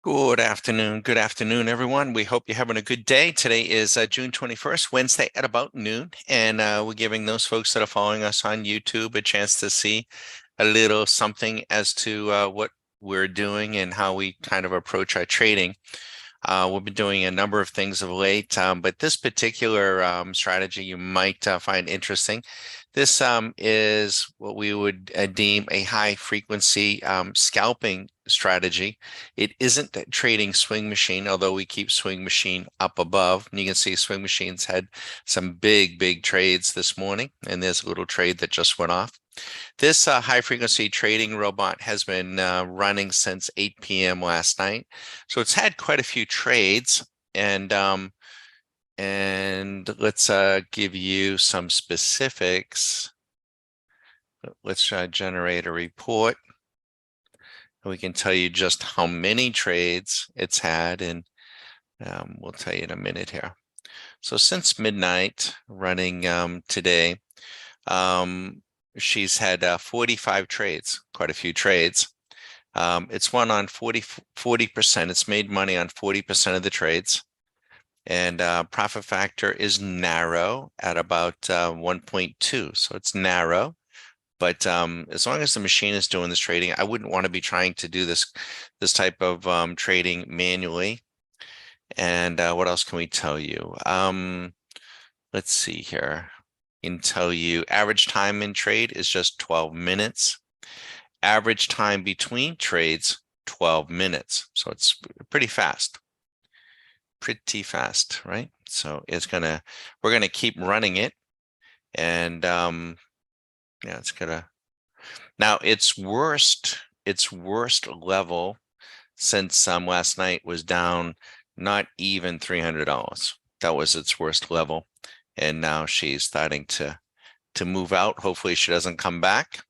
Good afternoon. Good afternoon, everyone. We hope you're having a good day. Today is June 21st, Wednesday at about noon, and we're giving those folks that are following us on YouTube a chance to see a little something as to what we're doing and how we kind of approach our trading. We've been doing a number of things of late, but this particular strategy you might find interesting. This is what we would deem a high frequency scalping strategy. It isn't a trading swing machine, although we keep swing machine up above. And you can see swing machines had some big trades this morning, and there's a little trade that just went off. This high frequency trading robot has been running since 8 p.m. last night. So it's had quite a few trades and let's give you some specifics. Let's generate a report. We can tell you just how many trades it's had, and we'll tell you in a minute here. So since midnight running today, um, she's had 45 trades, quite a few trades. It's won on 40%. It's made money on 40% of the trades. And profit factor is narrow at about 1.2. So it's narrow. But as long as the machine is doing this trading, I wouldn't want to be trying to do this type of trading manually. And what else can we tell you? Let's see here. I can tell you average time in trade is just 12 minutes. Average time between trades, 12 minutes. So it's pretty fast. Pretty fast, right? So we're gonna keep running it. And yeah, it's gonna now its worst level since last night was down not even $300. That was its worst level. And now she's starting to move out. Hopefully she doesn't come back,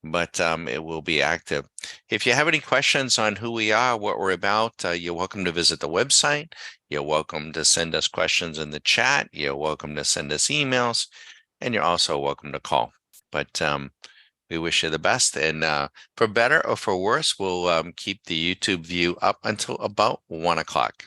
but it will be active. If you have any questions on who we are, what we're about, you're welcome to visit the website. You're welcome to send us questions in the chat. You're welcome to send us emails, and you're also welcome to call. But we wish you the best, and for better or for worse, we'll keep the YouTube view up until about 1 o'clock.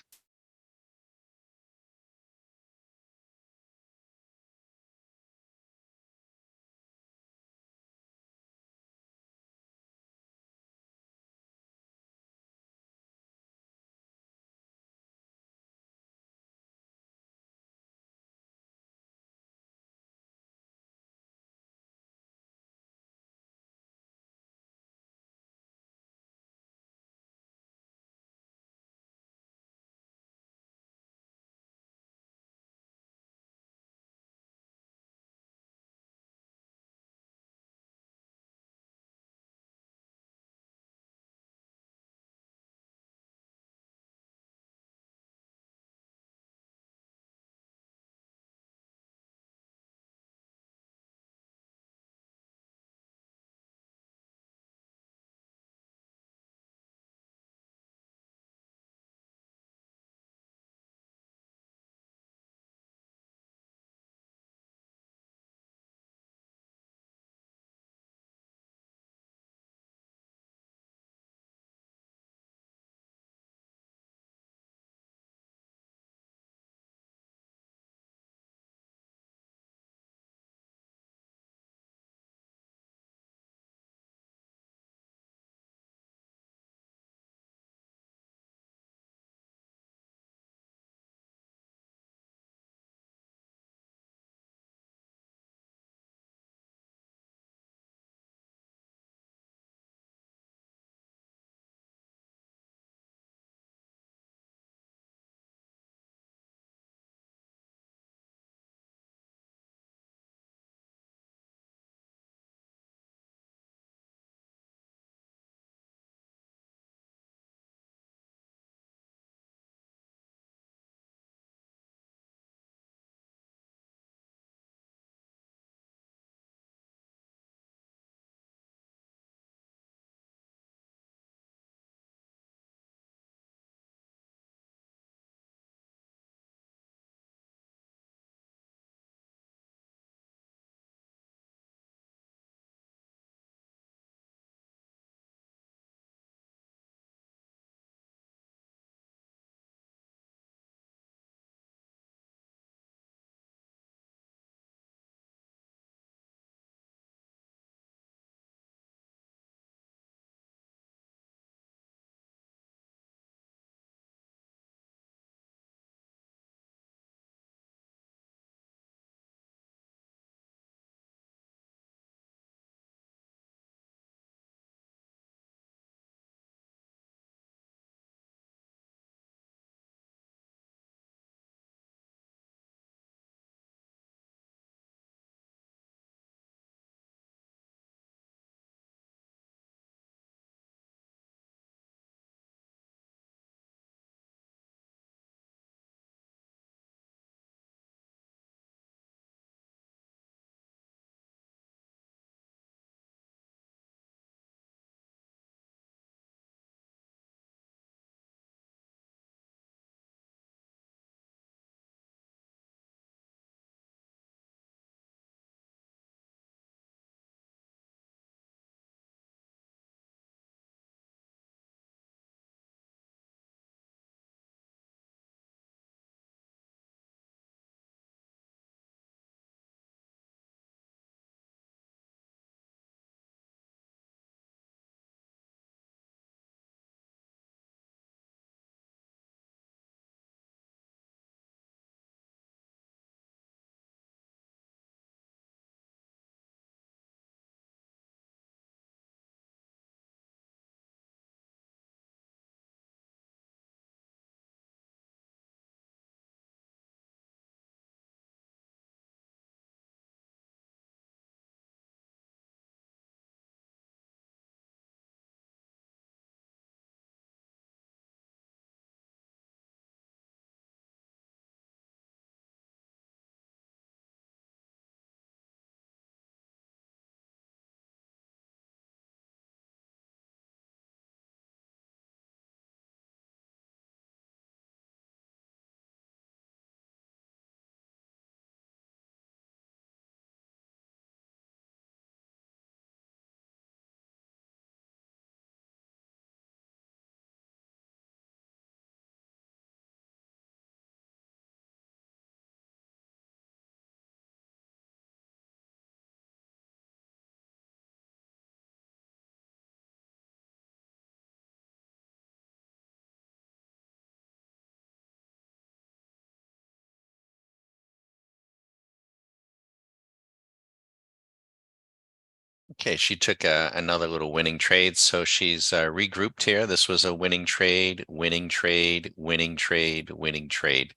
Okay, she took another little winning trade, so she's regrouped here. This was a winning trade, winning trade, winning trade, winning trade.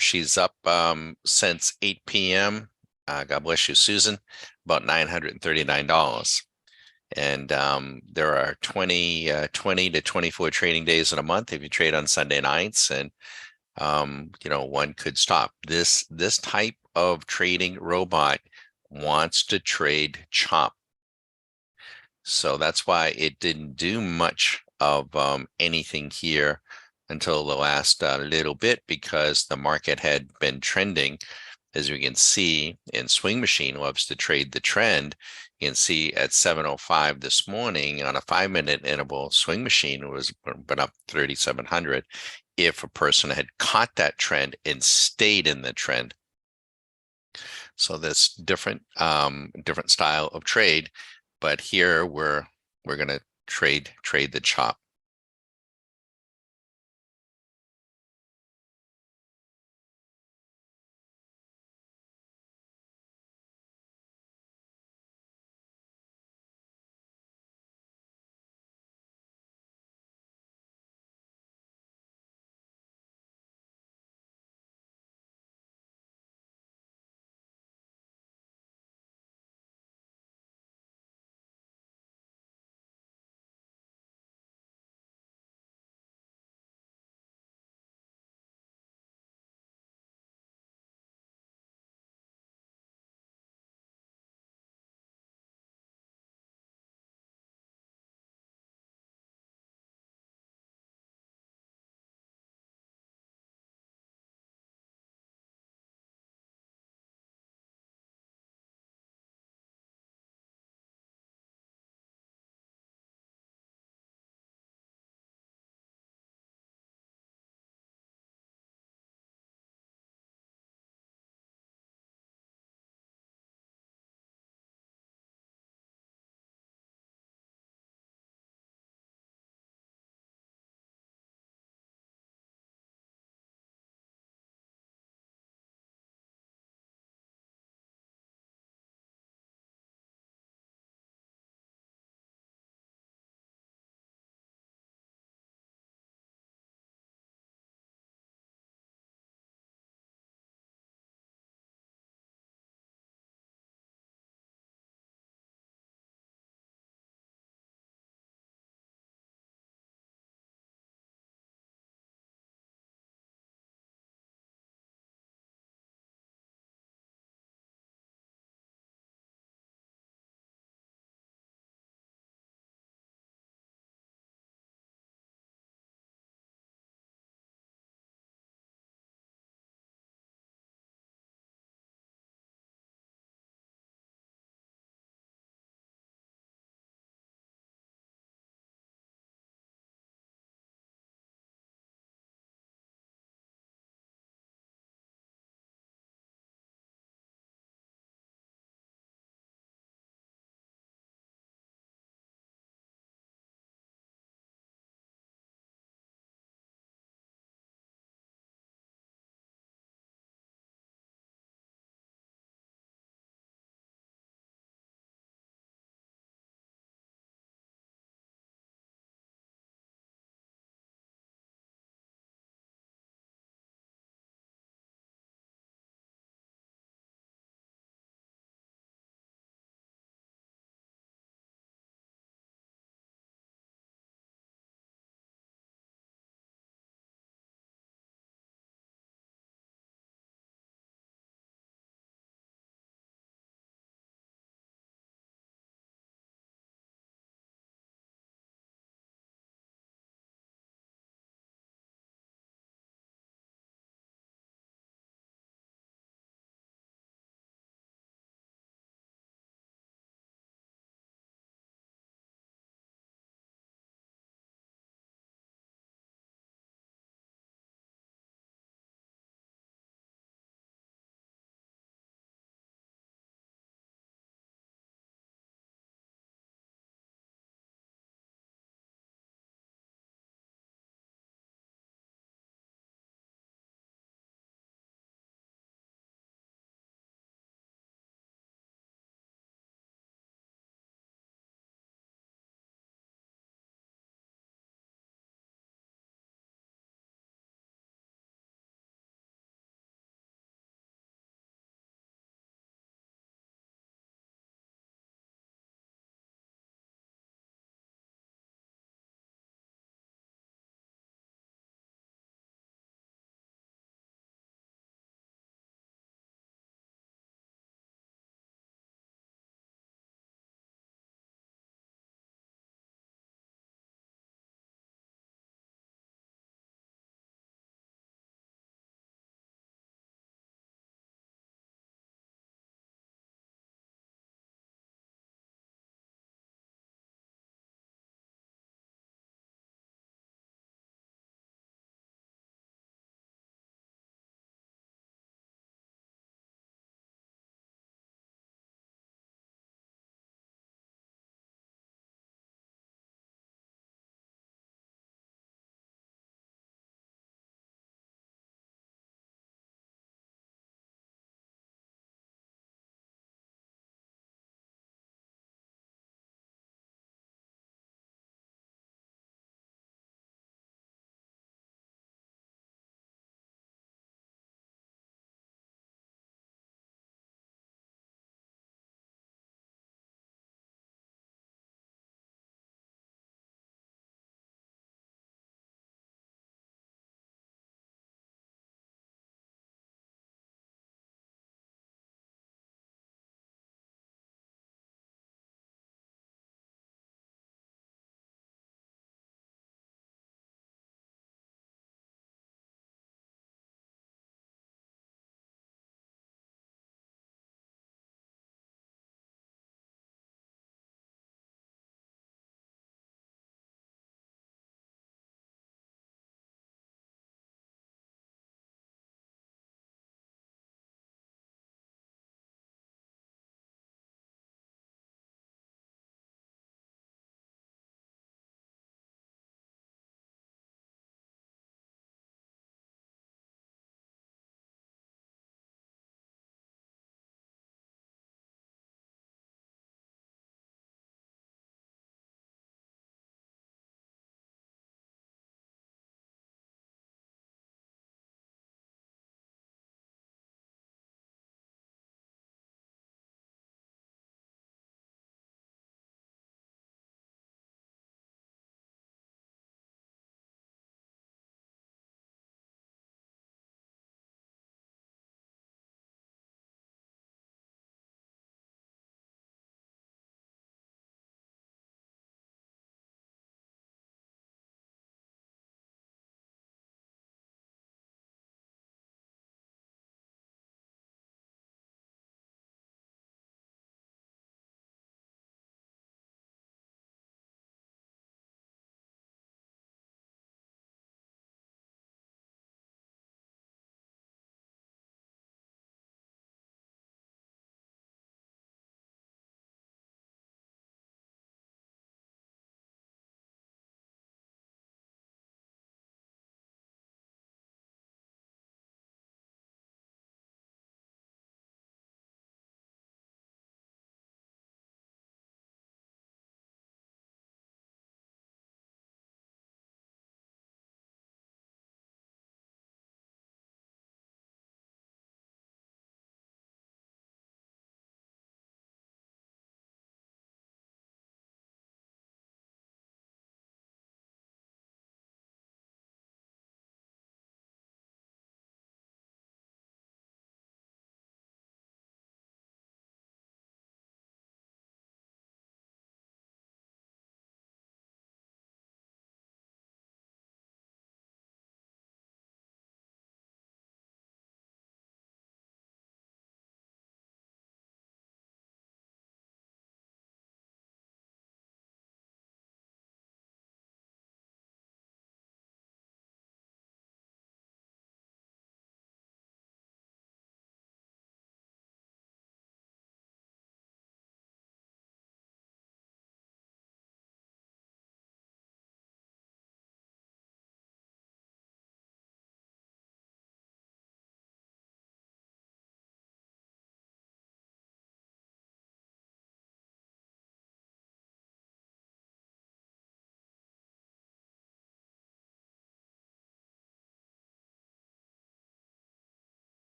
She's up since 8 p.m. God bless you, Susan, about $939. And there are 20 to 24 trading days in a month if you trade on Sunday nights, and one could stop. This type of trading robot wants to trade chop. So that's why it didn't do much of anything here until the last little bit, because the market had been trending. As we can see, in Swing Machine loves to trade the trend. You can see at 7:05 this morning on a 5-minute interval, Swing Machine was been up 3,700 if a person had caught that trend and stayed in the trend. So that's different style of trade, but here we're going to trade the chop.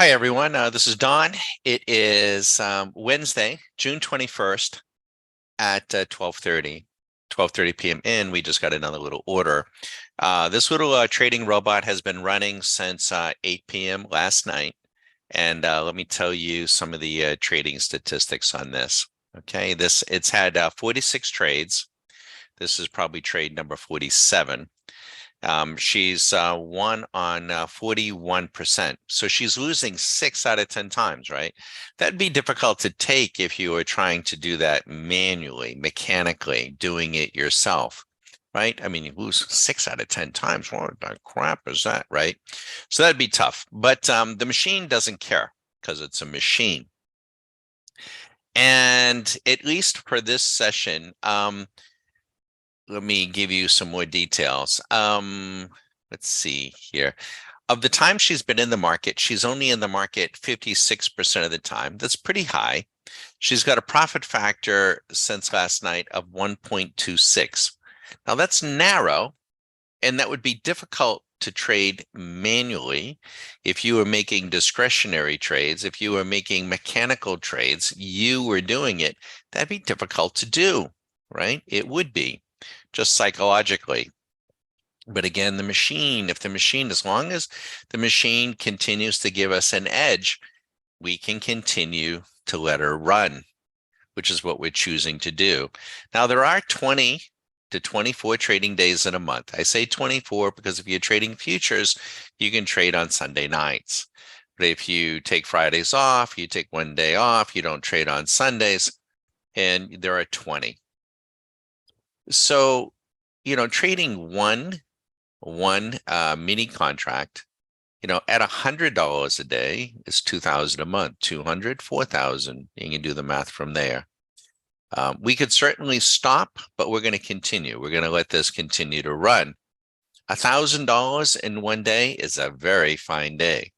Hi, everyone. This is Don. It is Wednesday, June 21st at 12:30 p.m. in. We just got another little order. This little trading robot has been running since 8 p.m. last night. And let me tell you some of the trading statistics on this. Okay, it's had 46 trades. This is probably trade number 47. She's won on 41%. So she's losing 6 out of 10 times, right? That'd be difficult to take if you were trying to do that manually, mechanically, doing it yourself, right? I mean, you lose 6 out of 10 times. What the crap is that, right? So that'd be tough. But the machine doesn't care because it's a machine. And at least for this session, let me give you some more details. Let's see here. Of the time she's been in the market, she's only in the market 56% of the time. That's pretty high. She's got a profit factor since last night of 1.26. Now that's narrow, and that would be difficult to trade manually. If you were making discretionary trades, if you were making mechanical trades, you were doing it, that'd be difficult to do, right? It would be, just psychologically. But again, the machine, if the machine, as long as the machine continues to give us an edge, we can continue to let her run, which is what we're choosing to do. Now, there are 20 to 24 trading days in a month. I say 24 because if you're trading futures, you can trade on Sunday nights. But if you take Fridays off, you take one day off, you don't trade on Sundays, and there are 20. So, trading one mini contract, at $100 a day is 2,000 a month, 200, 4,000. You can do the math from there. We could certainly stop, but we're going to continue. We're going to let this continue to run. $1,000 in one day is a very fine day,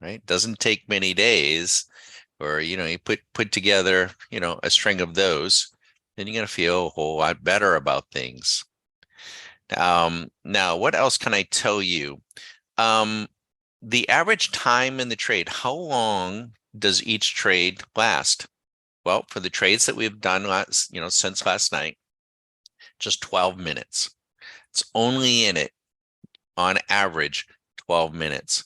right? Doesn't take many days, or you put together, a string of those, then you're going to feel a whole lot better about things. Now, what else can I tell you? The average time in the trade, how long does each trade last? Well, for the trades that we've done since last night, just 12 minutes. It's only in it on average 12 minutes.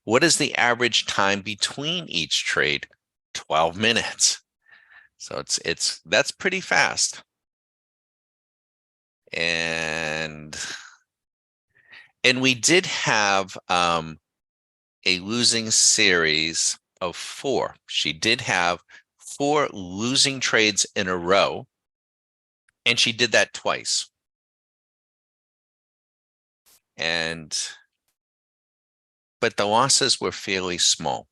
What is the average time between each trade? 12 minutes. So that's pretty fast. And we did have a losing series of 4. She did have 4 losing trades in a row, and she did that twice. But the losses were fairly small,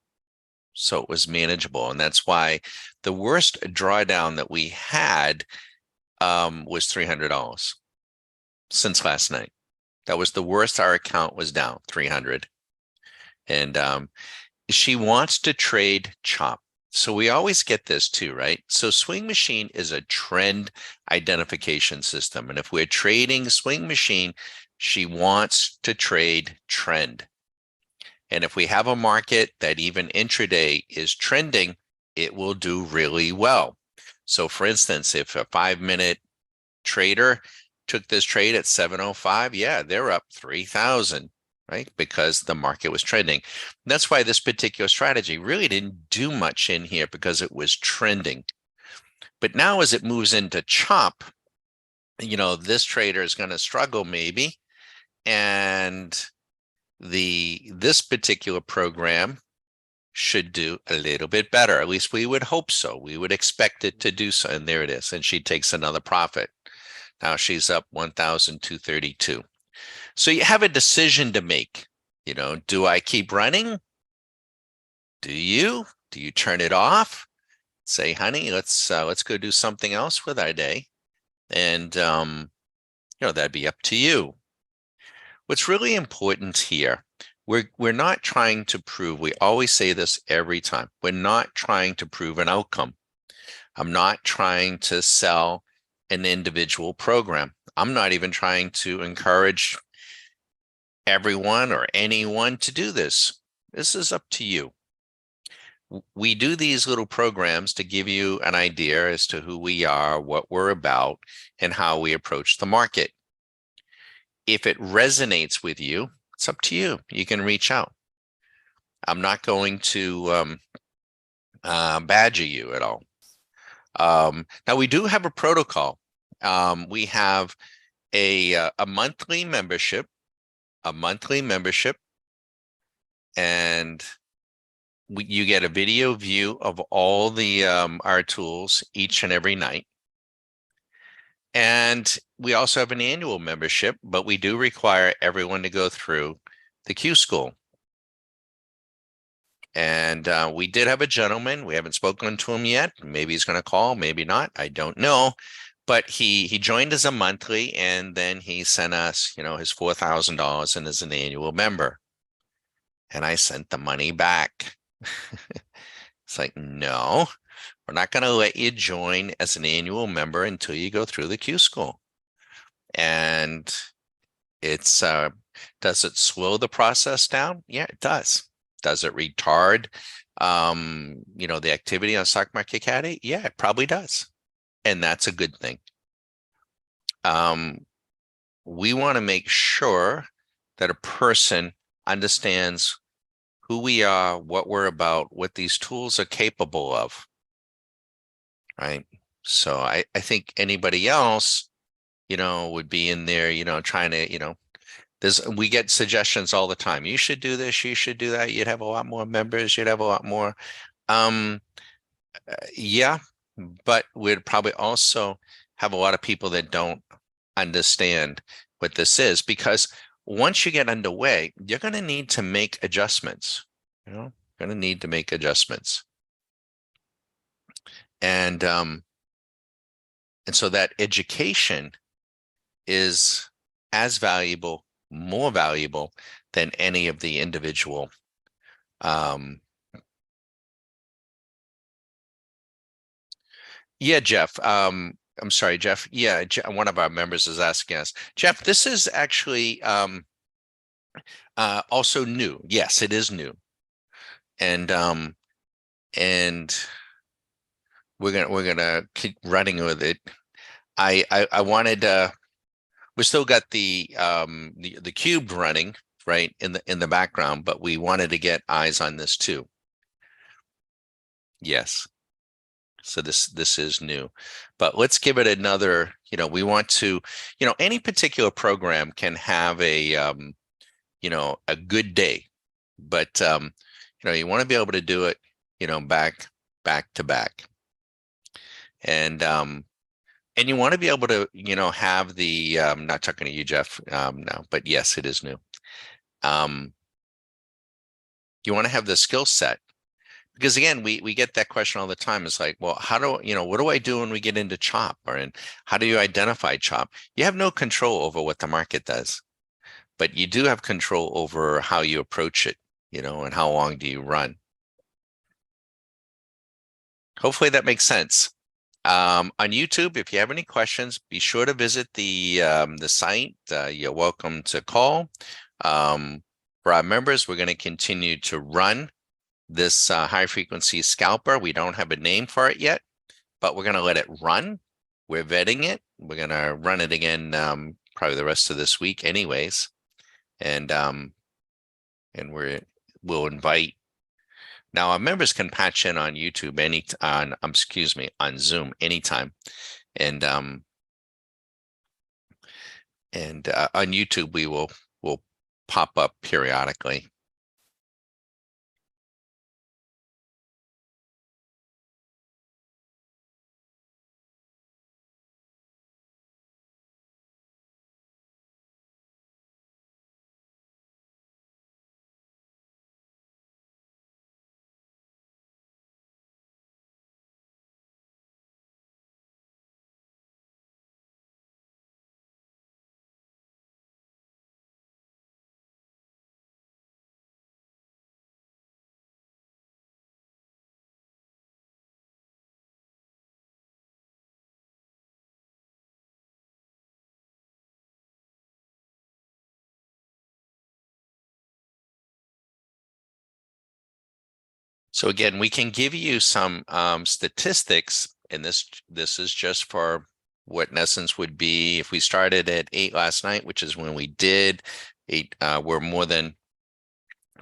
so it was manageable, and that's why the worst drawdown that we had was $300 since last night. That was the worst our account was down, 300. And she wants to trade chop. So we always get this too, right? So Swing Machine is a trend identification system. And if we're trading Swing Machine, she wants to trade trend. And if we have a market that even intraday is trending, it will do really well. So for instance, if a 5-minute trader took this trade at 705, yeah, they're up 3,000, right? Because the market was trending. And that's why this particular strategy really didn't do much in here, because it was trending. But now as it moves into chop, this trader is going to struggle maybe. And this particular program should do a little bit better. At least we would hope so. We would expect it to do so. And there it is. And she takes another profit. Now she's up 1,232. So you have a decision to make. Do I keep running? Do you turn it off? Say, honey, let's go do something else with our day. And that'd be up to you. What's really important here, we're not trying to prove, we always say this every time, we're not trying to prove an outcome. I'm not trying to sell an individual program. I'm not even trying to encourage everyone or anyone to do this. This is up to you. we do these little programs to give you an idea as to who we are, what we're about, and how we approach the market. If it resonates with you, it's up to you. You can reach out. I'm not going to badger you at all. Now we do have a protocol. We have a monthly membership, and you get a video view of all the our tools each and every night. And we also have an annual membership, but we do require everyone to go through the Q School. And we did have a gentleman. We haven't spoken to him yet. Maybe he's going to call, maybe not. I don't know. But he joined as a monthly, and then he sent us, his $4,000 and as an annual member. And I sent the money back. It's like, no, we're not going to let you join as an annual member until you go through the Q School. And it's does it slow the process down? Yeah, it does. Does it retard the activity on Stock Market Caddy? Yeah, it probably does. And that's a good thing. We want to make sure that a person understands who we are, what we're about, what these tools are capable of. Right. So I think anybody else, would be in there, trying to, we get suggestions all the time. You should do this, you should do that. You'd have a lot more members, you'd have a lot more. Yeah, but we'd probably also have a lot of people that don't understand what this is, because once you get underway, you're going to need to make adjustments. Going to need to make adjustments. And so that education is as valuable, more valuable than any of the individual yeah, Jeff. I'm sorry, Jeff. Yeah, one of our members is asking us. Jeff, this is actually also new. Yes, it is new. And we're gonna keep running with it. I wanted we still got the cube running right in the background, but we wanted to get eyes on this too. Yes. So this is new, but let's give it another, we want to, any particular program can have a good day, but you want to be able to do it, back to back. And you want to be able to, have the, not talking to you, Jeff, no, but yes, it is new. You want to have the skill set, because again, we get that question all the time. It's like, well, what do I do when we get into chop, how do you identify chop? You have no control over what the market does, but you do have control over how you approach it, and how long do you run. Hopefully that makes sense. On YouTube, if you have any questions, be sure to visit the site. You're welcome to call. For our members, we're going to continue to run this high frequency scalper. We don't have a name for it yet, but we're going to let it run. We're vetting it. We're going to run it again probably the rest of this week anyways. And we'll invite. Now our members can patch in on YouTube on Zoom anytime. And on YouTube we'll pop up periodically. So again, we can give you some statistics, and this is just for what in essence would be if we started at 8 last night, which is when we did 8, we're more than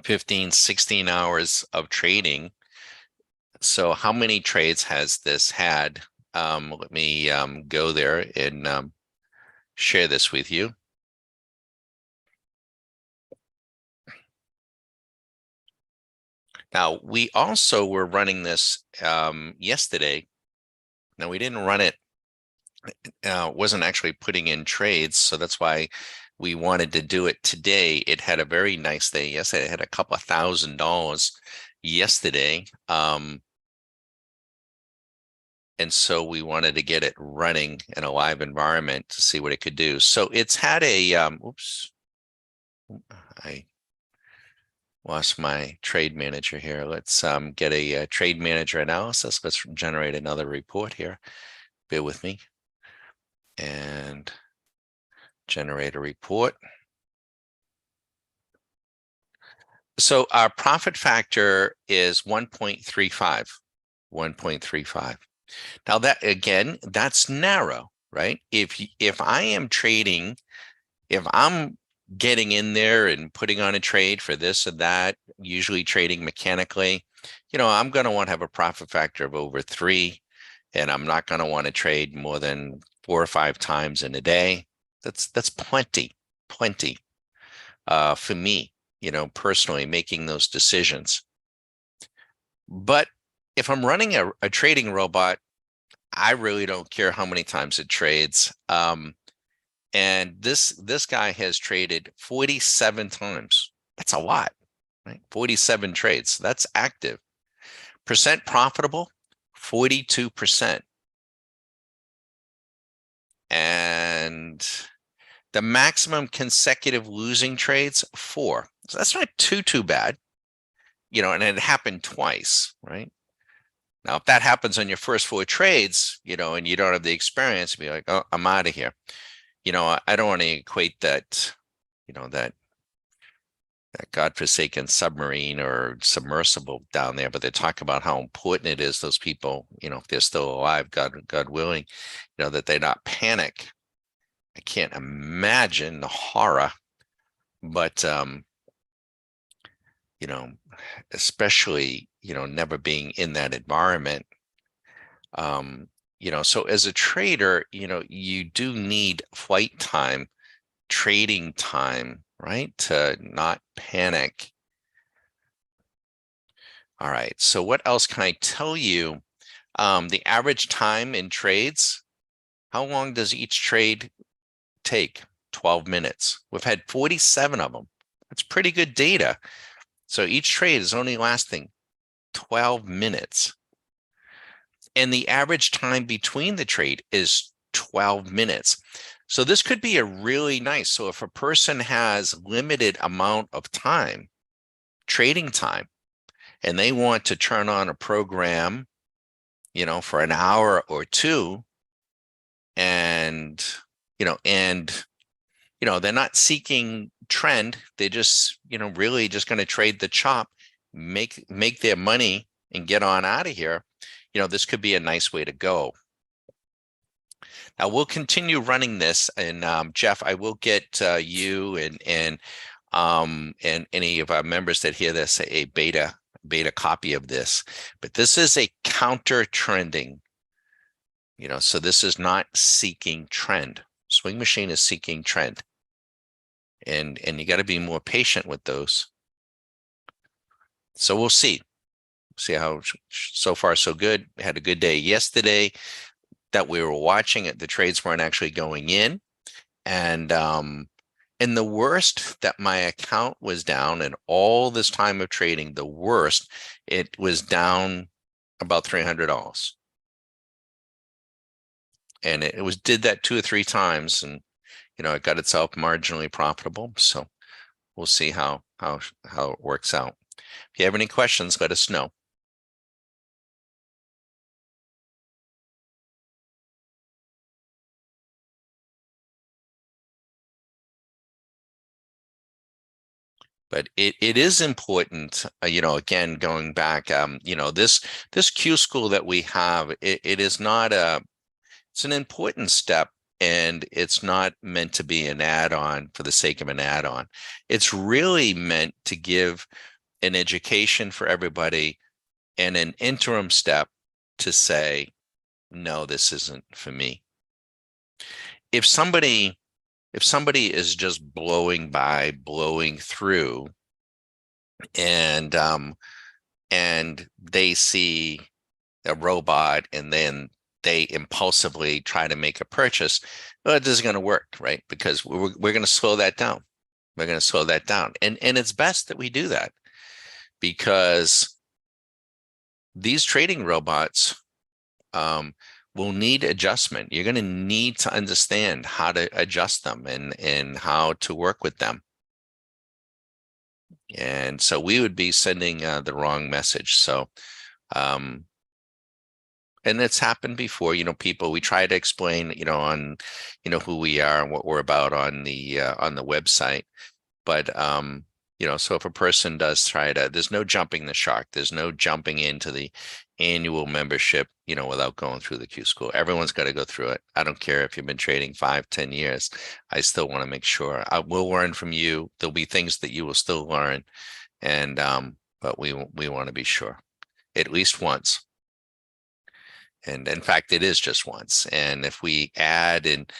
15, 16 hours of trading. So how many trades has this had? Let me go there and share this with you. Now, we also were running this yesterday. Now, we didn't run it, wasn't actually putting in trades. So that's why we wanted to do it today. It had a very nice day yesterday. It had a couple of $1,000 yesterday. And so we wanted to get it running in a live environment to see what it could do. So it's had a, oops, I lost my trade manager here. Let's get a trade manager analysis. Let's generate another report here. Bear with me. And generate a report. So our profit factor is 1.35. 1.35. Now that again, that's narrow, right? If I am trading, if I'm getting in there and putting on a trade for this or that, usually trading mechanically, I'm going to want to have a profit factor of over 3, and I'm not going to want to trade more than 4 or 5 times in a day. That's plenty for me, personally making those decisions. But if I'm running a trading robot, I really don't care how many times it trades. And this guy has traded 47 times. That's a lot, right? 47 trades. That's active. Percent profitable, 42%. And the maximum consecutive losing trades, 4. So that's not too bad, and it happened twice, right? Now, if that happens on your first 4 trades, and you don't have the experience, be like, oh, I'm out of here. I don't want to equate that, that godforsaken submarine or submersible down there, but they talk about how important it is, those people, if they're still alive, God willing, that they not panic. I can't imagine the horror, but especially, never being in that environment. So as a trader, you do need flight time, trading time, right? To not panic. All right. So what else can I tell you? The average time in trades, how long does each trade take? 12 minutes. We've had 47 of them. That's pretty good data. So each trade is only lasting 12 minutes. And the average time between the trade is 12 minutes. So this could be a really nice. So if a person has limited amount of time, trading time, and they want to turn on a program, for an hour or two, and, they're not seeking trend. They're just, really just going to trade the chop, make their money and get on out of here. This could be a nice way to go. Now we'll continue running this, and Jeff, I will get you and any of our members that hear this a beta copy of this. But this is a counter trending. So this is not seeking trend. Swing machine is seeking trend, and you got to be more patient with those. So we'll see how so far so good. Had a good day yesterday that we were watching it. The trades weren't actually going in. And the worst that my account was down in all this time of trading, the worst, it was down about $300. And it did that 2 or 3 times, and it got itself marginally profitable. So we'll see how it works out. If you have any questions, let us know. But it is important, again, going back, this Q school that we have, it is not it's an important step, and it's not meant to be an add-on for the sake of an add-on. It's really meant to give an education for everybody and an interim step to say, no, this isn't for me. If somebody is just blowing through, and they see a robot and then they impulsively try to make a purchase, well, this is going to work, right? Because we're going to slow that down. We're going to slow that down. And it's best that we do that, because these trading robots will need adjustment. You're going to need to understand how to adjust them and how to work with them. And so we would be sending the wrong message. So, and it's happened before, people, we try to explain, on, who we are and what we're about on the website. But, so if a person does try to, there's no jumping the shark. There's no jumping into the annual membership, without going through the Q school. Everyone's got to go through it. I don't care if you've been trading 5-10 years. I still want to make sure I will learn from you. There'll be things that you will still learn. And, but we want to be sure at least once. And in fact, it is just once. And if we add and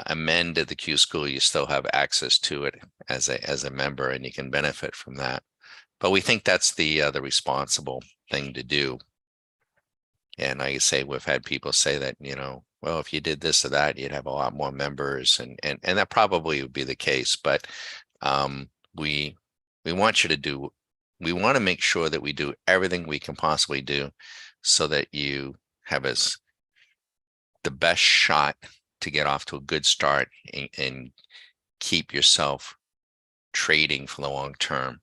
amend the Q school, you still have access to it as a member, and you can benefit from that. But we think that's the responsible thing to do. And like I say, we've had people say that, well, if you did this or that, you'd have a lot more members, and that probably would be the case. But we want you to do. We want to make sure that we do everything we can possibly do so that you have the best shot to get off to a good start and keep yourself trading for the long term.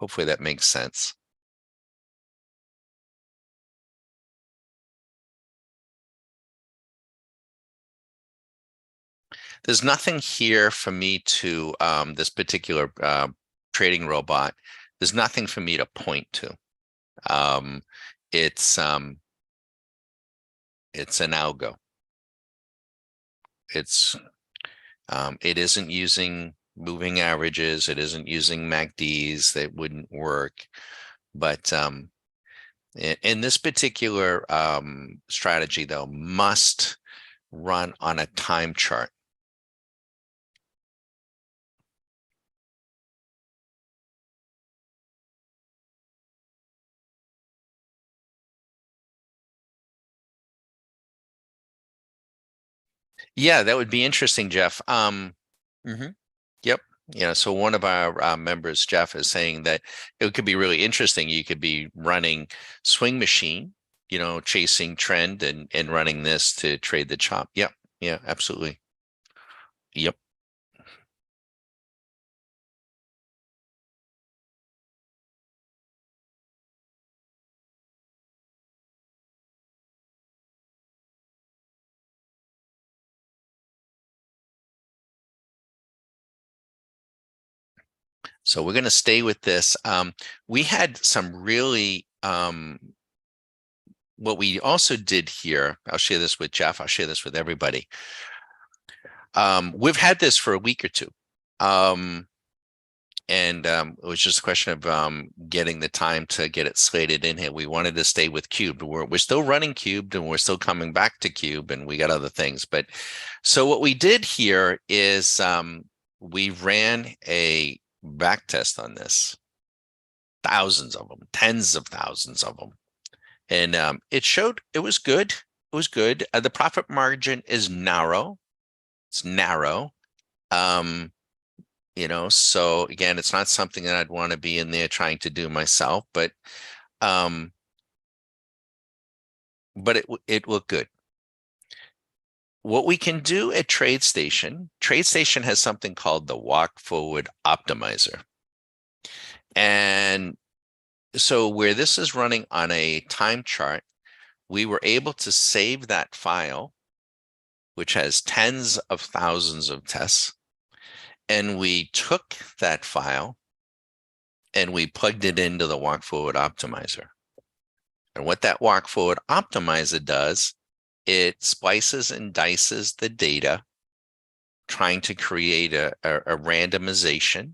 Hopefully that makes sense. There's nothing here for me to, this particular trading robot, there's nothing for me to point to. It's an algo. It isn't using moving averages. It isn't using MACDs. That wouldn't work. But in this particular strategy, though, must run on a time chart. Yeah, that would be interesting, Jeff. Yep. Yeah. So one of our members, Jeff, is saying that it could be really interesting. You could be running swing machine, chasing trend and running this to trade the chop. Yep. Yeah, absolutely. Yep. So we're going to stay with this. We had some really, what we also did here, I'll share this with Jeff, I'll share this with everybody. We've had this for a week or two. And it was just a question of getting the time to get it slated in here. We wanted to stay with Cubed. We're still running Cubed, and we're still coming back to Cube, and we got other things. But so what we did here is we ran a back test on this, thousands of them, tens of thousands of them, and it showed it was good. It was good. The profit margin is narrow. It's narrow. So again, it's not something that I'd want to be in there trying to do myself, but it looked good. What we can do at TradeStation has something called the Walk Forward Optimizer. And so where this is running on a time chart, we were able to save that file, which has tens of thousands of tests. and we took that file and we plugged it into the walk forward optimizer. And what that walk forward optimizer does, it splices and dices the data, trying to create a randomization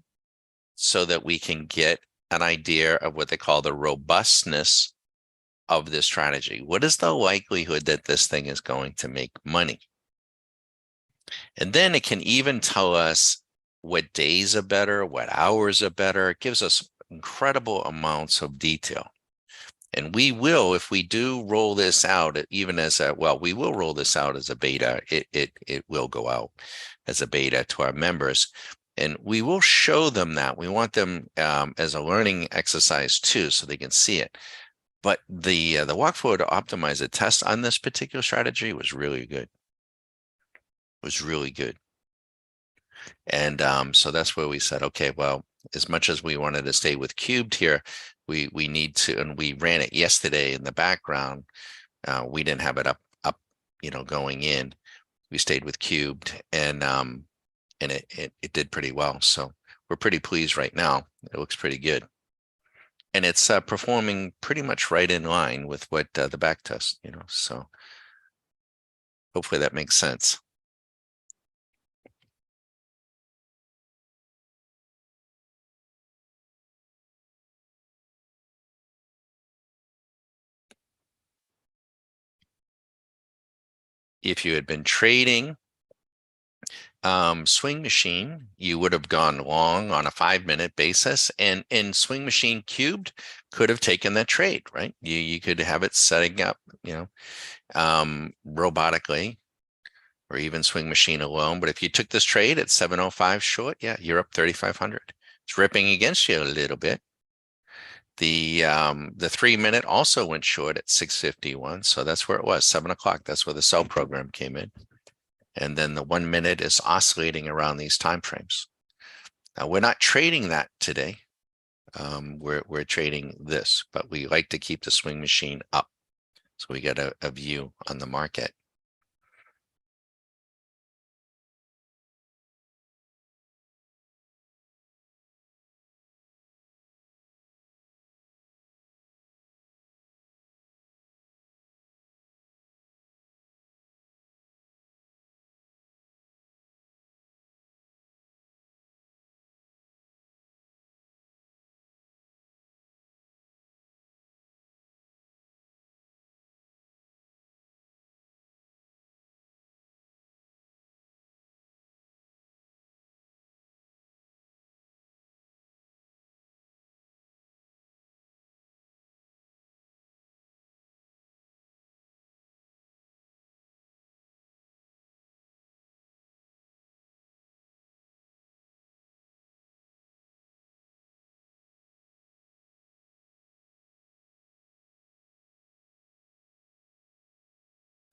so that we can get an idea of what they call the robustness of this strategy. What is the likelihood that this thing is going to make money? And then it can even tell us what days are better, what hours are better. It gives us incredible amounts of detail. And we will, if we do roll this out, even as a, well, we will roll this out as a beta. It will go out as a beta to our members. And we will show them that. We want them as a learning exercise too, so they can see it. But the walk forward to optimize the test on this particular strategy was really good. Was really good. And so that's where we said, okay, well, as much as we wanted to stay with cubed here, we need to, and we ran it yesterday in the background. We didn't have it up, going in. We stayed with cubed, and it did pretty well. So we're pretty pleased right now. It looks pretty good. And it's performing pretty much right in line with what the back test, so hopefully that makes sense. If you had been trading Swing Machine, you would have gone long on a 5-minute basis, and in Swing Machine cubed could have taken that trade, right? You could have it setting up, robotically, or even Swing Machine alone. But if you took this trade at 705 short, yeah, you're up 3,500. It's ripping against you a little bit. The 3-minute also went short at 651, so that's where it was, 7 o'clock. That's where the sell program came in. And then the 1-minute is oscillating around these timeframes. Now we're not trading that today. We're trading this, but we like to keep the Swing Machine up, so we get a view on the market.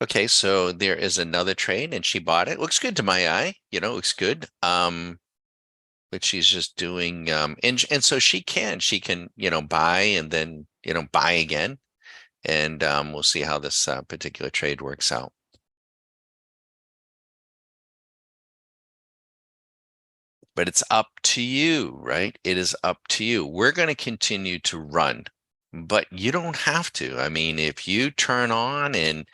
Okay, so there is another trade and she bought it. Looks good to my eye, looks good. But she's just doing and so she can buy and then buy again, and we'll see how this particular trade works out. But it's up to you, right? It is up to you. We're going to continue to run, but you don't have to. I mean, if you turn on and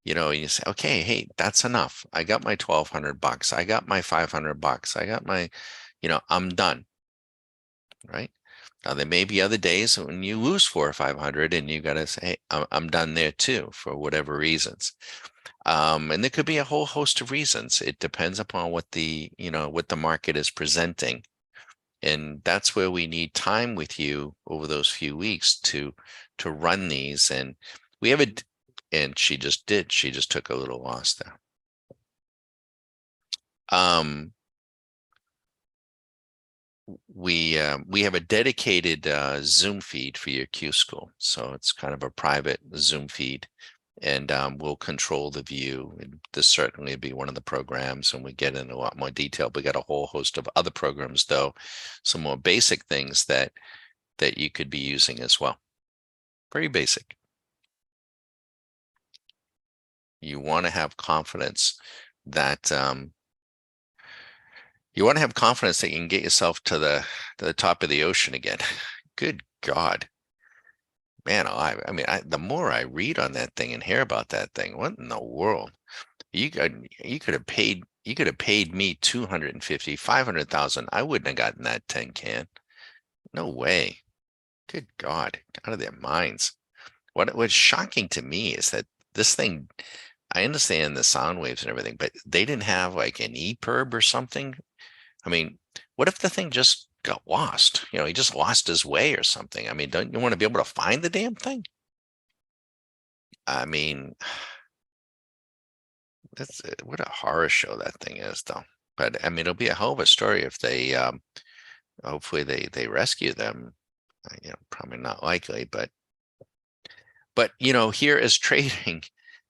you say, okay, hey, that's enough. I got my $1,200. I got my $500. I got my, I'm done. Right. Now, there may be other days when you lose 400 or 500 and you got to say, hey, I'm done there too, for whatever reasons. And there could be a whole host of reasons. It depends upon what what the market is presenting. And that's where we need time with you over those few weeks to run these. And we have and she just took a little loss there. We have a dedicated Zoom feed for your Q School. So it's kind of a private Zoom feed, and we'll control the view. And this certainly be one of the programs, and we get into a lot more detail. We got a whole host of other programs, though, some more basic things that you could be using as well. Very basic. You want to have confidence that You want to have confidence that you can get yourself to the top of the ocean again. Good God. Man, I mean, the more I read on that thing and hear about that thing, what in the world? You could have paid me 250, 500,000. I wouldn't have gotten that tin can. No way. Good God, out of their minds. What was shocking to me is that this thing, I understand the sound waves and everything, but they didn't have like an EPIRB or something. I mean, what if the thing just got lost? You know, he just lost his way or something. I mean, don't you want to be able to find the damn thing? I mean, that's what a horror show that thing is, though. But I mean, it'll be a hell of a story if they, hopefully they rescue them. You know, probably not likely, but you know, here is trading.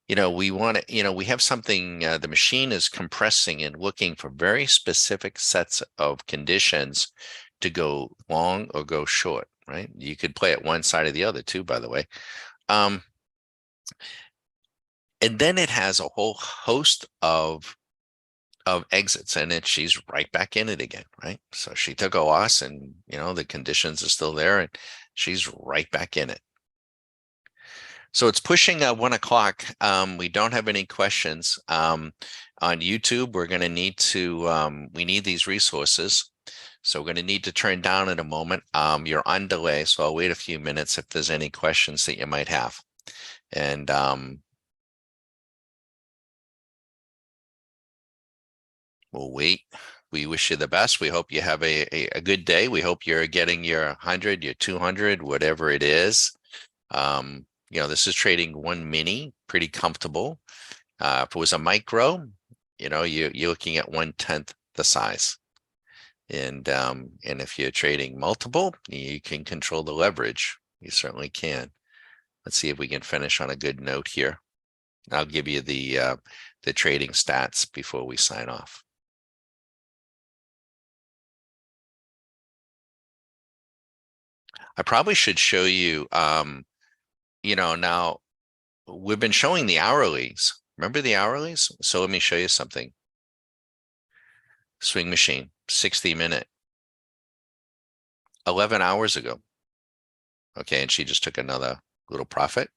You know, we want to, you know, we have something. The machine is compressing and looking for very specific sets of conditions to go long or go short. Right? You could play it one side or the other too, by the way. Um, and then it has a whole host of exits and it she's right back in it again, right? So she took a loss and you know the conditions are still there and she's right back in it. So it's pushing 1 o'clock. We don't have any questions. On YouTube, we're going to need to, we need these resources. So we're going to need to turn down in a moment. You're on delay, so I'll wait a few minutes if there's any questions that you might have. And we'll wait. We wish you the best. We hope you have a good day. We hope you're getting your 100, your 200, whatever it is. You know, this is trading one mini, pretty comfortable. If it was a micro, you know, you're looking at 1/10 the size. And if you're trading multiple, you can control the leverage. You certainly can. Let's see if we can finish on a good note here. I'll give you the trading stats before we sign off. I probably should show you, you know, now we've been showing the hourlies. Remember the hourlies? So let me show you something. Swing machine, 60-minute, 11 hours ago. Okay, and she just took another little profit.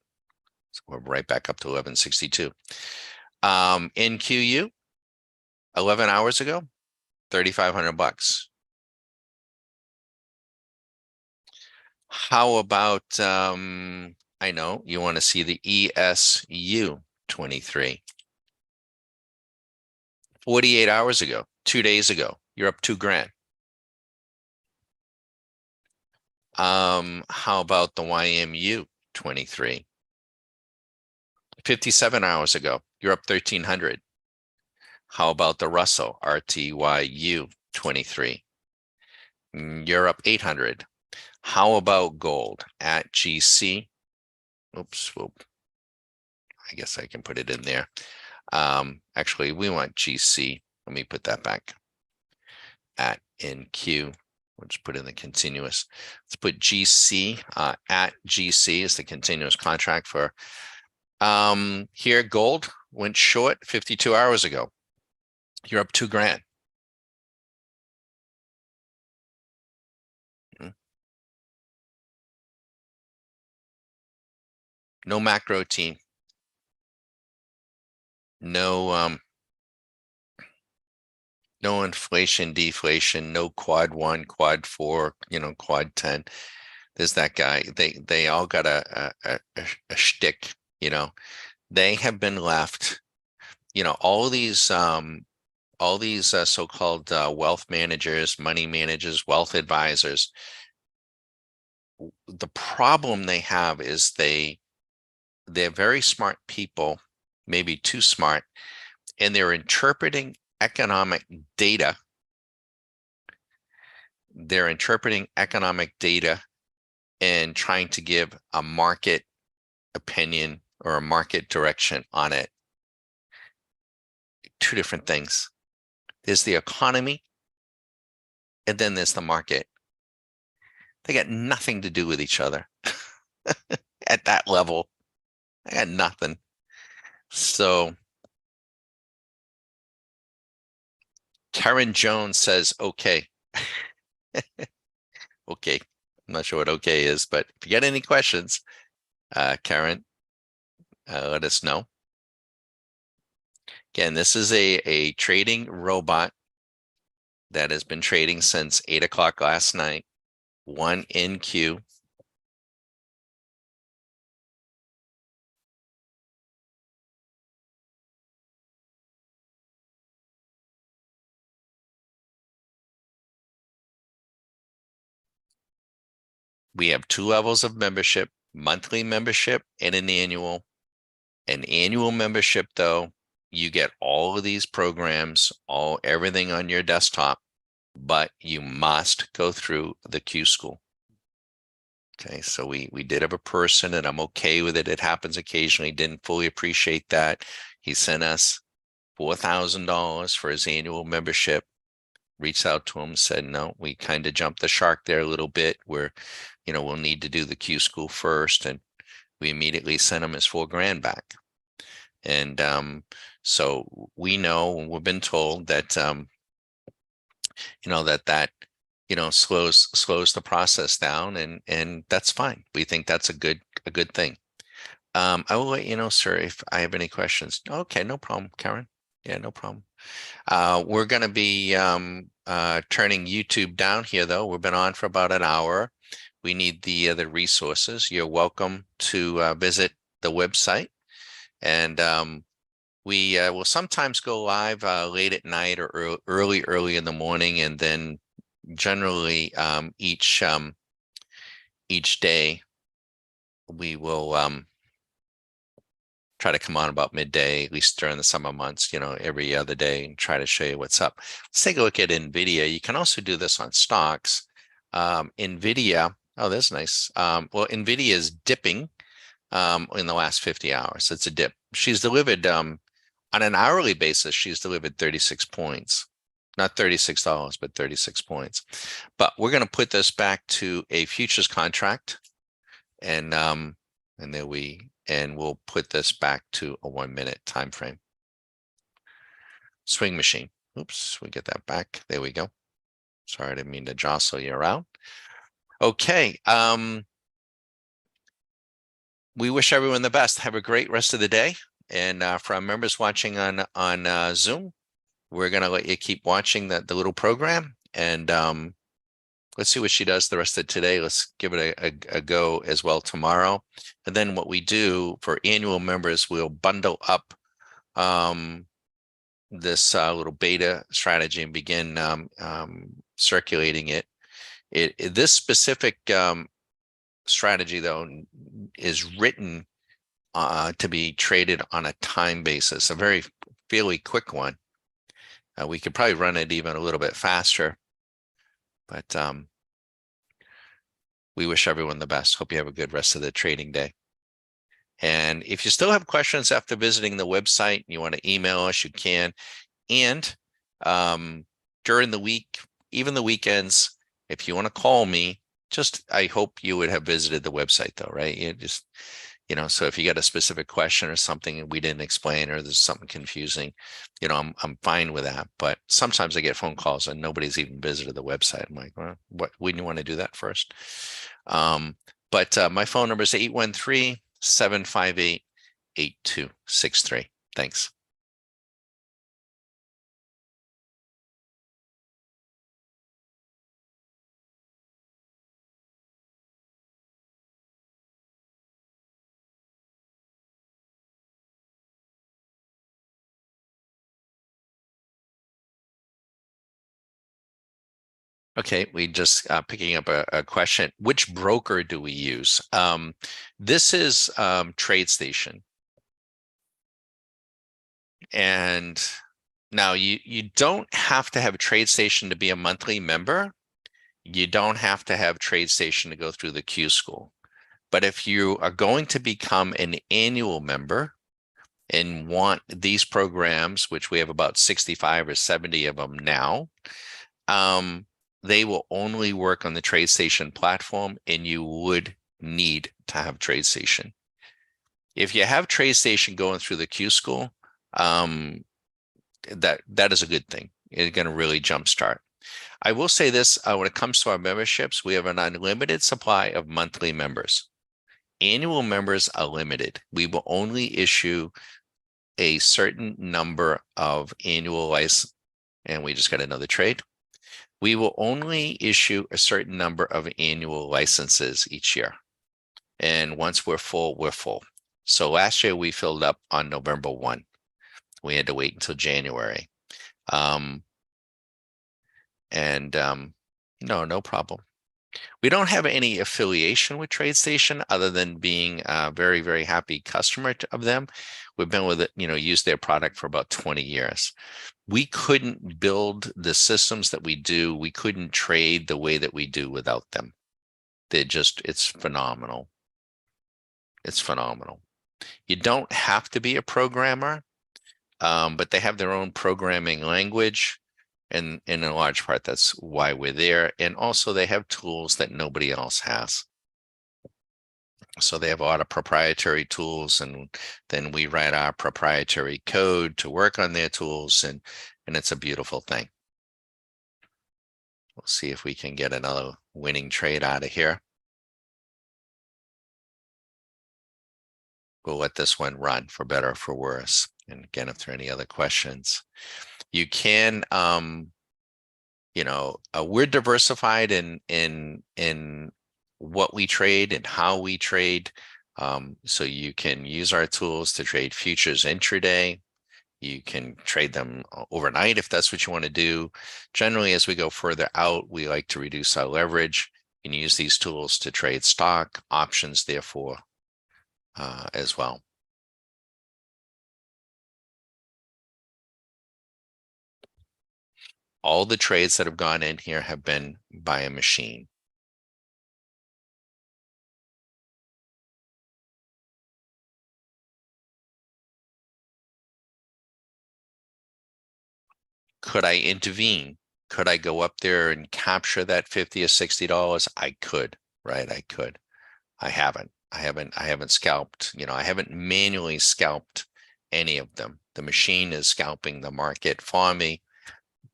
So we're right back up to 1162. NQU, 11 hours ago, 3,500 bucks. How about I know you want to see the ESU 23. 48 hours ago, 2 days ago, you're up 2 grand. How about the YMU 23? 57 hours ago, you're up 1,300. How about the Russell RTYU 23? You're up 800. How about gold at GC? Oops, whoop. I guess I can put it in there. Actually, we want GC. Let me put that back. At NQ. We'll just put in the continuous. Let's put GC at GC is the continuous contract for here. Gold went short 52 hours ago. You're up 2 grand. No macro team. No no inflation, deflation, no quad 1, quad 4, you know, quad 10. There's that guy. They all got a shtick, you know. They have been left, you know, all these so-called wealth managers, money managers, wealth advisors. The problem they have is they're very smart people, maybe too smart, and they're interpreting economic data. They're interpreting economic data and trying to give a market opinion or a market direction on it. Two different things. There's the economy, and then there's the market. They got nothing to do with each other at that level. They got nothing. So Karen Jones says, okay. Okay. I'm not sure what okay is, but if you get any questions, Karen, let us know. Again, this is a trading robot that has been trading since 8 o'clock last night, one in queue. We have two levels of membership, monthly membership and an annual. An annual membership, though, you get all of these programs, everything on your desktop, but you must go through the Q school. Okay, so we did have a person, and I'm okay with it. It happens occasionally. Didn't fully appreciate that. He sent us $4,000 for his annual membership. Reached out to him, said no. We kind of jumped the shark there a little bit. Where, we'll need to do the Q school first, and we immediately sent him his $4,000 back. And so we know, we've been told that slows the process down, and that's fine. We think that's a good thing. I will let you know, sir, if I have any questions. Okay, no problem, Karen. Yeah, no problem. We're going to be turning YouTube down here, though. We've been on for about an hour. We need the resources. You're welcome to visit the website, and we will sometimes go live late at night or early in the morning, and then generally each day we will try to come on about midday, at least during the summer months, every other day, and try to show you what's up. Let's take a look at NVIDIA. You can also do this on stocks. NVIDIA, oh, that's nice. Well, NVIDIA is dipping in the last 50 hours. It's a dip. She's delivered on an hourly basis, she's delivered 36 points. Not $36, but 36 points. But we're going to put this back to a futures contract, and we'll put this back to a 1-minute time frame. Swing machine. Oops, we get that back. There we go. Sorry, I didn't mean to jostle you around. Okay. We wish everyone the best. Have a great rest of the day. And for our members watching on Zoom, we're going to let you keep watching the little program, and let's see what she does the rest of today. Let's give it a go as well tomorrow. And then what we do for annual members, we'll bundle up this little beta strategy and begin circulating it. This specific strategy, though, is written to be traded on a time basis, a fairly quick one. We could probably run it even a little bit faster, but we wish everyone the best. Hope you have a good rest of the trading day. And if you still have questions after visiting the website, you want to email us, you can. And during the week, even the weekends, if you want to call me, I hope you would have visited the website, though, right? You just, so if you got a specific question or something we didn't explain, or there's something confusing, I'm fine with that. But sometimes I get phone calls and nobody's even visited the website. I'm like, well, wouldn't you want to do that first? But my phone number is 813-758-8263. Thanks. Okay, we just picking up a question. Which broker do we use? This is TradeStation. And now you don't have to have a TradeStation to be a monthly member. You don't have to have TradeStation to go through the Q school. But if you are going to become an annual member and want these programs, which we have about 65 or 70 of them now, they will only work on the TradeStation platform, and you would need to have TradeStation. If you have TradeStation going through the Q school, that is a good thing. going to really jumpstart. I will say this, when it comes to our memberships, we have an unlimited supply of monthly members. Annual members are limited. We will only issue a certain number of annual license, and we just got another trade. We will only issue a certain number of annual licenses each year. And once we're full, we're full. So last year we filled up on November 1. We had to wait until January. No problem. We don't have any affiliation with TradeStation other than being a very, very happy customer of them. We've been with it, used their product for about 20 years. We couldn't build the systems that we do. We couldn't trade the way that we do without them. It's phenomenal. It's phenomenal. You don't have to be a programmer, but they have their own programming language. And in a large part, that's why we're there. And also they have tools that nobody else has. So they have a lot of proprietary tools, and then we write our proprietary code to work on their tools, and it's a beautiful thing. We'll see if we can get another winning trade out of here. We'll let this one run for better or for worse. And again, if there are any other questions, you can, we're diversified in what we trade and how we trade. So you can use our tools to trade futures intraday. You can trade them overnight if that's what you want to do. Generally, as we go further out, we like to reduce our leverage and use these tools to trade stock options, therefore, as well. All the trades that have gone in here have been by a machine. Could I intervene? Could I go up there and capture that $50 or $60? I could, right? I could. I haven't scalped, I haven't manually scalped any of them. The machine is scalping the market for me,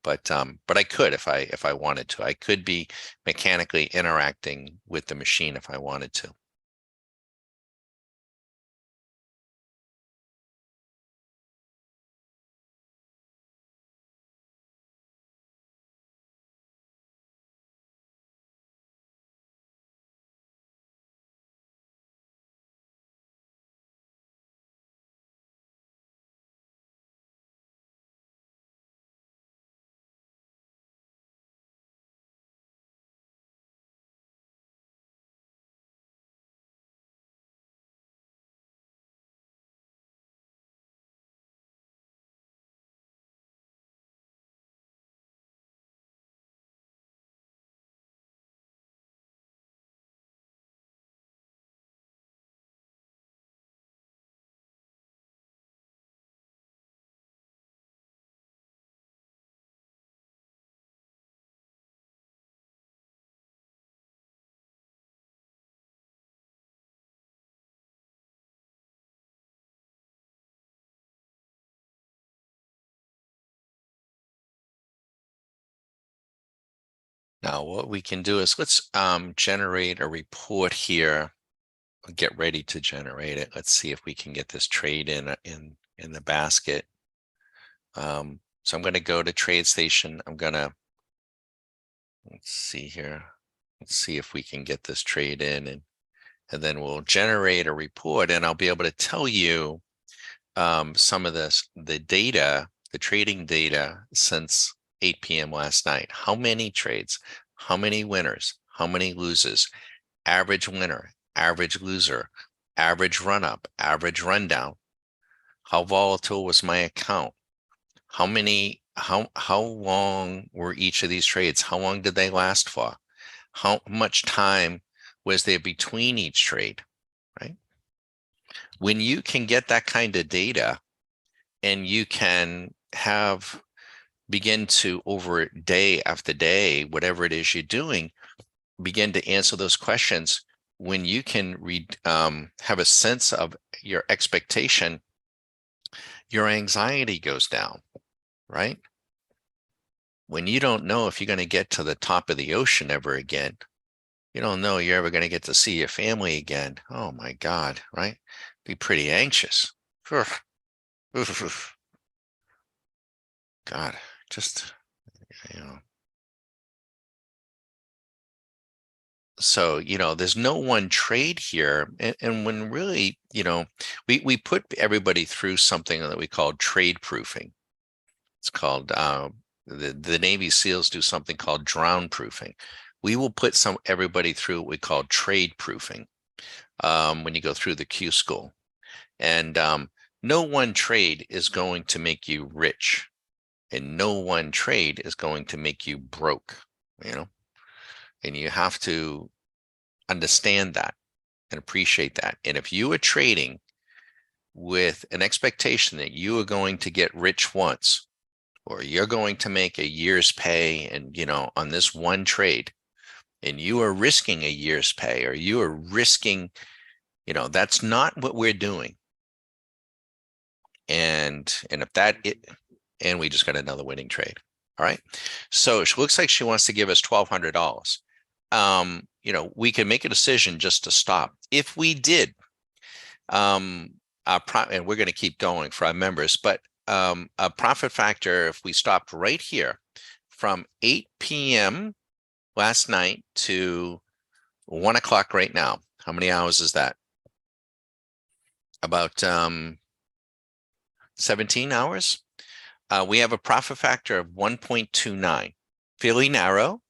but I could if I wanted to. I could be mechanically interacting with the machine if I wanted to. Now, what we can do is let's generate a report here. Get ready to generate it. Let's see if we can get this trade in the basket. So I'm going to go to TradeStation. Let's see here. Let's see if we can get this trade in, and then we'll generate a report, and I'll be able to tell you some of the data, the trading data since 8 p.m. last night. How many trades, how many winners, how many losers, average winner, average loser, average run up, average rundown. How volatile was my account? How long were each of these trades? How long did they last for? How much time was there between each trade, right? When you can get that kind of data, and you can begin to, over day after day, whatever it is you're doing, begin to answer those questions. When you can have a sense of your expectation, your anxiety goes down, right? when you don't know if you're going to get to the top of the ocean ever again, you don't know you're ever going to get to see your family again. Oh my God, right? Be pretty anxious. Oof, oof, oof. God, just, you know. So, there's no one trade here. And when really, we put everybody through something that we call trade proofing. It's called, the Navy SEALs do something called drown proofing. We will put everybody through what we call trade proofing when you go through the Q school. And no one trade is going to make you rich, and no one trade is going to make you broke, and you have to understand that and appreciate that. And if you are trading with an expectation that you are going to get rich once, or you're going to make a year's pay and, on this one trade, and you are risking a year's pay, or you are risking, that's not what we're doing. And if and we just got another winning trade. All right. So it looks like she wants to give us $1,200. We can make a decision just to stop. If we did, and we're going to keep going for our members, but a profit factor, if we stopped right here from 8 p.m. last night to 1 o'clock right now, how many hours is that? About 17 hours. We have a profit factor of 1.29, fairly narrow,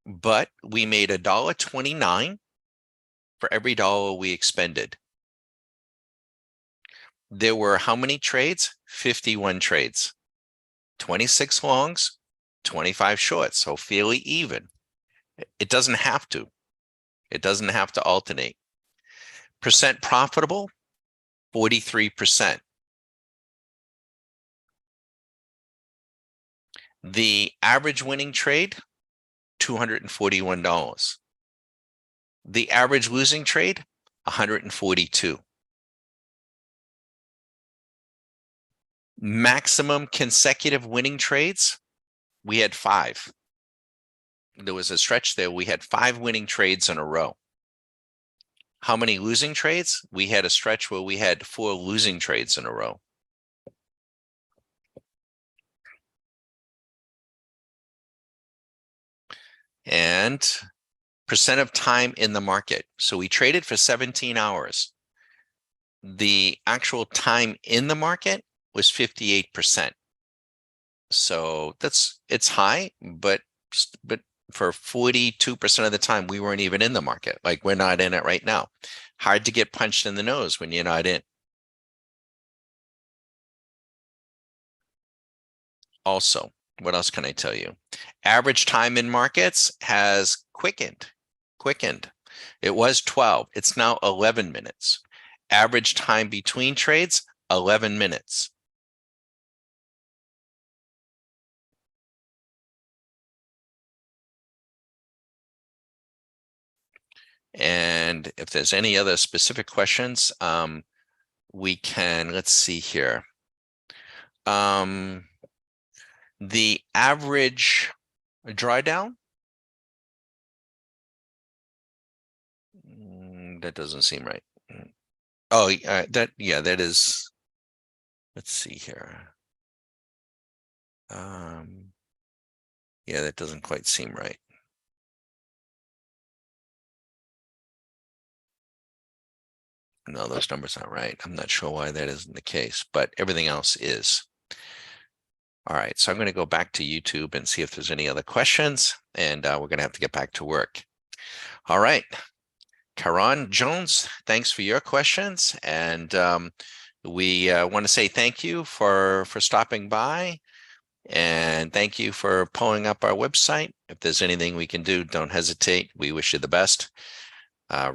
but we made $1.29 for every dollar we expended. There were how many trades? 51 trades, 26 longs, 25 shorts, so fairly even. It doesn't have to. It doesn't have to alternate. Percent profitable, 43%. The average winning trade, $241. The average losing trade, 142. Maximum consecutive winning trades, we had 5. There was a stretch there. We had 5 winning trades in a row. How many losing trades? We had a stretch where we had 4 losing trades in a row. And percent of time in the market. So we traded for 17 hours. The actual time in the market was 58%. So it's high, but for 42% of the time, we weren't even in the market. Like, we're not in it right now. Hard to get punched in the nose when you're not in. Also, what else can I tell you? Average time in markets has quickened. It was 12. It's now 11 minutes. Average time between trades, 11 minutes. And if there's any other specific questions, we can, let's see here. The average drawdown, that doesn't seem right. Oh, that is, let's see here. Yeah, that doesn't quite seem right. No, those numbers aren't right. I'm not sure why that isn't the case, but everything else is. All right, so I'm going to go back to YouTube and see if there's any other questions, and we're going to have to get back to work. All right, Karan Jones, thanks for your questions, and we want to say thank you for stopping by, and thank you for pulling up our website. If there's anything we can do, don't hesitate. We wish you the best.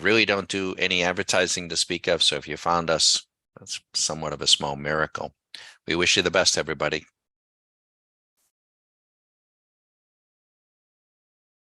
Really don't do any advertising to speak of, so if you found us, that's somewhat of a small miracle. We wish you the best, everybody.